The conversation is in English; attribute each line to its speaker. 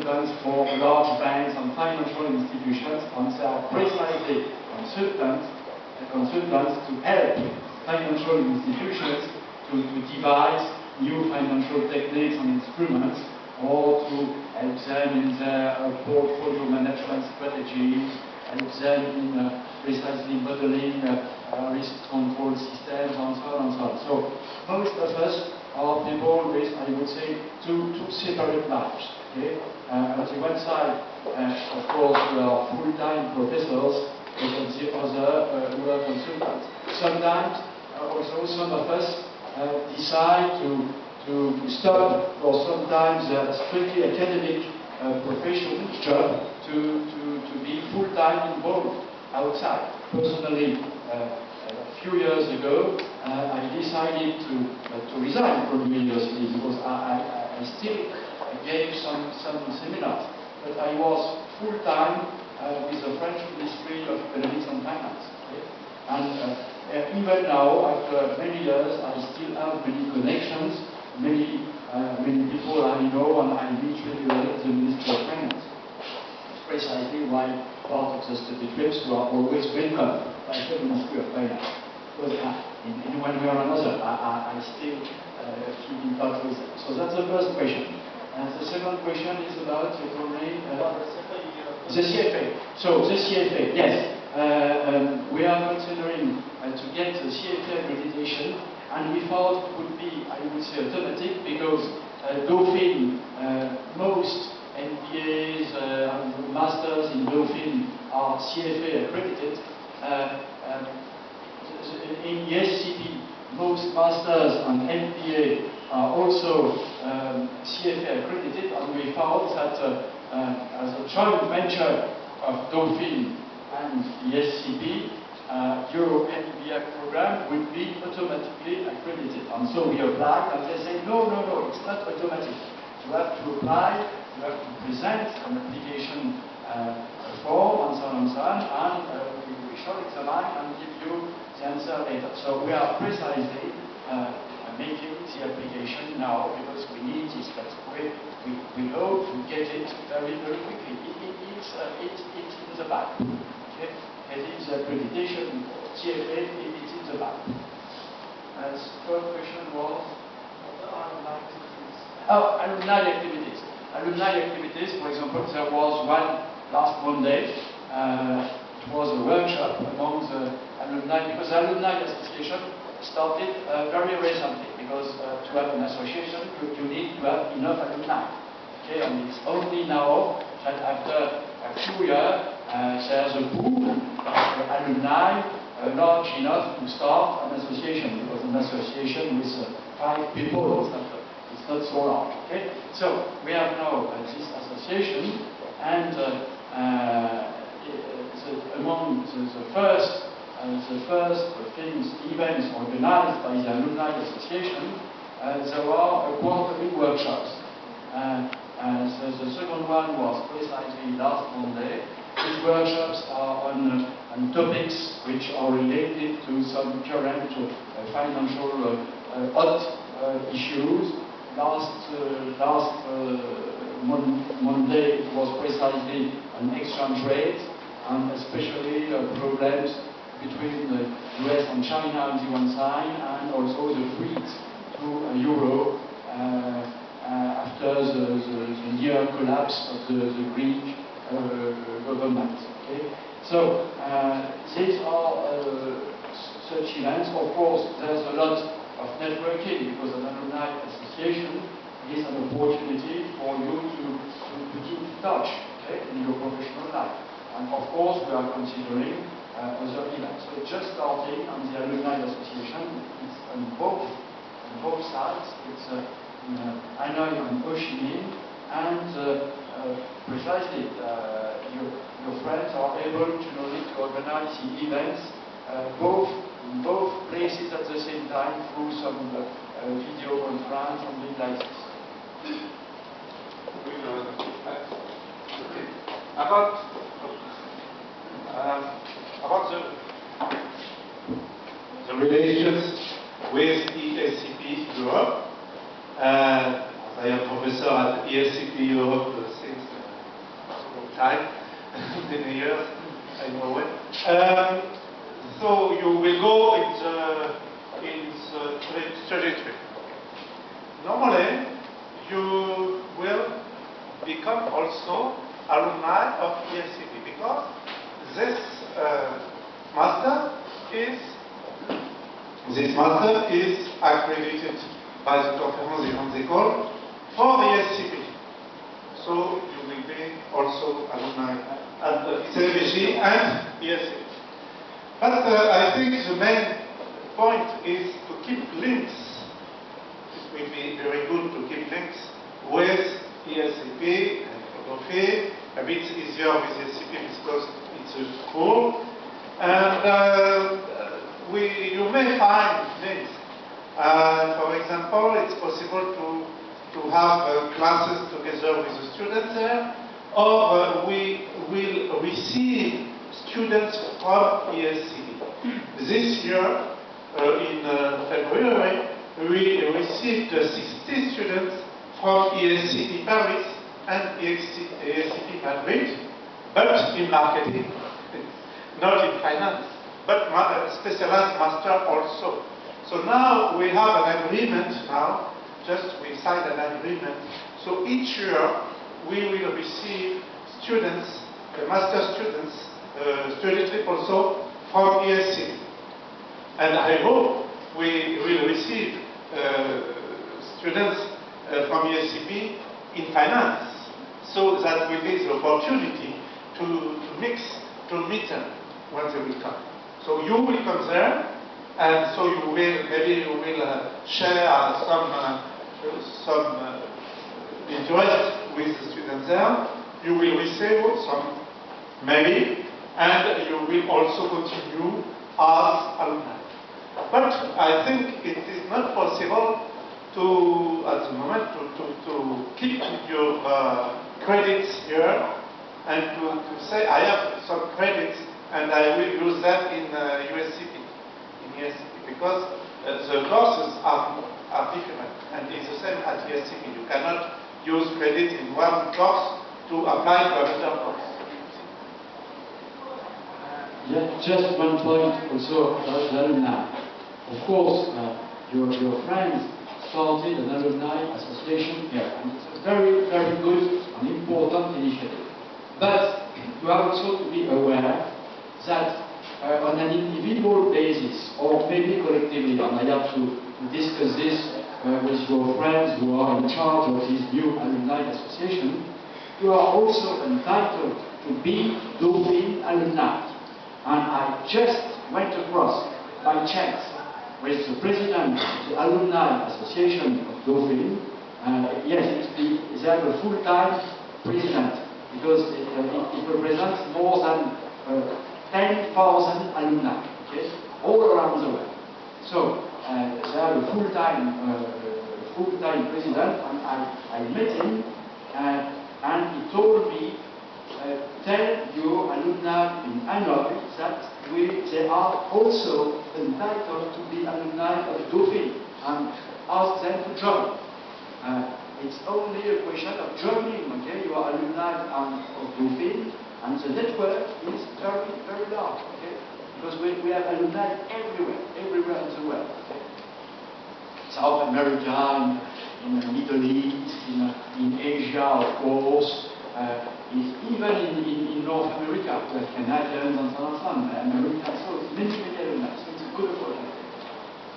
Speaker 1: consultants for large banks and financial institutions, and they are precisely consultants to help financial institutions to devise new financial techniques and instruments, or to help them in their portfolio management strategies, help them in precisely modeling risk control systems, and so on and so on. So most of us are people with, I would say, two separate lives. Okay? On the one side, of course, we are full-time professors, but on the other, we are consultants. Sometimes, also, some of us decide to stop, or sometimes a strictly academic profession, job, to be full-time involved outside. Personally, a few years ago, I decided to resign from university because I still gave some seminars, but I was full-time with the French Ministry of Economics and Finance. Okay? And even now, after many years, I still have many connections, many people I know, and I meet regularly at the Ministry of Finance. Precisely why part of the study trips were always welcome by the Ministry of Finance. Because in one way or another, I still keep in touch with them. So that's the first question. And the second question is about, you told me, the CFA. So the CFA, yes. We are considering to get the CFA accreditation, and we thought it would be, I would say, automatic, because Dauphine, most MBAs and masters in Dauphine are CFA accredited. In ESCP, most masters and MBA are also CFA accredited, and we found that as a joint venture of Dauphine and ESCP, Euro MEBF program would be automatically accredited. And so we applied, and they say, no, it's not automatic. You have to apply, you have to present an application form, and so on and so on, and we shall examine and give you the answer later. So we are precisely making the application now, because we need this, but we hope to get it very, very quickly. It's in the back. Okay? It is the accreditation, CFA, it's in the back. And the third question was? Alumni activities. Alumni activities, for example, there was one last Monday. It was a workshop among the alumni, because the Alumni Association started very recently, because to have an association, you need to have enough alumni. Okay, and it's only now that after a few years, there's a pool of alumni large enough to start an association, because an association with 5 people, it's not so large. Okay, so we have now this association, and among the first events organized by the Alumni Association, there are quarterly workshops. The second one was precisely last Monday. These workshops are on topics which are related to some current financial hot issues. Last Monday it was precisely on exchange rate, and especially problems between the US and China on the one side, and also the threat to euro after the near collapse of the Greek government. Okay? So these are such events. Of course, there's a lot of networking, because an alumni association is an opportunity for you to keep in touch, okay, in your professional life. And of course, we are considering other events. So just starting on the Alumni Association, it's on both sides. It's in Hanoi and Ho Chi Minh, and precisely your friends are able to organize the events in both places at the same time through some video conference and things like this.
Speaker 2: About the relations with ESCP Europe. I am professor at ESCP Europe since time, many years, I know when. So you will go in the trajectory. Normally, you will become also alumni of ESCP because this master is accredited by the Conférence des Grandes Écoles for the ESCP. So you will be also alumni at the CFVG and ESCP. But I think the main point is to keep links. It will be very good to keep links with ESCP and photography. A bit easier with ESCP because it's a school. And you may find links. For example, it's possible to have classes together with the students there, or we will receive students from ESCP. This year, in February, we received 60 students from ESCP Paris and ESCP Madrid, but in marketing, not in finance, but specialized master also. So now we have an agreement now, we signed an agreement. So each year we will receive students, master students, student also from ESCP. And I hope we will receive students from ESCP in finance. So that will be the opportunity to meet them when they will come. So you will come there, and so maybe you will share some interest with the students there. You will receive some maybe, and you will also continue as alumni. But I think it is not possible to, at the moment, to keep your credits here and to say I have some credits and I will use that in ESCP, because the courses are different, and it's the same at ESCP. You cannot use credit in one course to apply to another course.
Speaker 1: Yeah, just one point also about the alumni. Of course, your friends started an alumni association here, and it's a very, very good and important initiative. But you have also to be aware that on an individual basis, or maybe collectively, and I have to discuss this with your friends who are in charge of this new alumni association, you are also entitled to be Dauphine alumni. And I just went across by chance with the president of the alumni association of Dauphine. Yes, they have a full-time president, because it represents more than 10,000 alumni, okay, all around the world. So they have a full-time president, and I met him, and he told me, tell your alumni in Hanoi that they are also entitled to be alumni of Dauphine, and ask them to join. It's only a question of joining, okay? You are alumni of Dauphine, and the network is very, very large, okay? Because we have alumni everywhere in the world, okay? South America, in the Middle East, in Asia, of course, even in North America, we have Canadians and so on, Americans, so many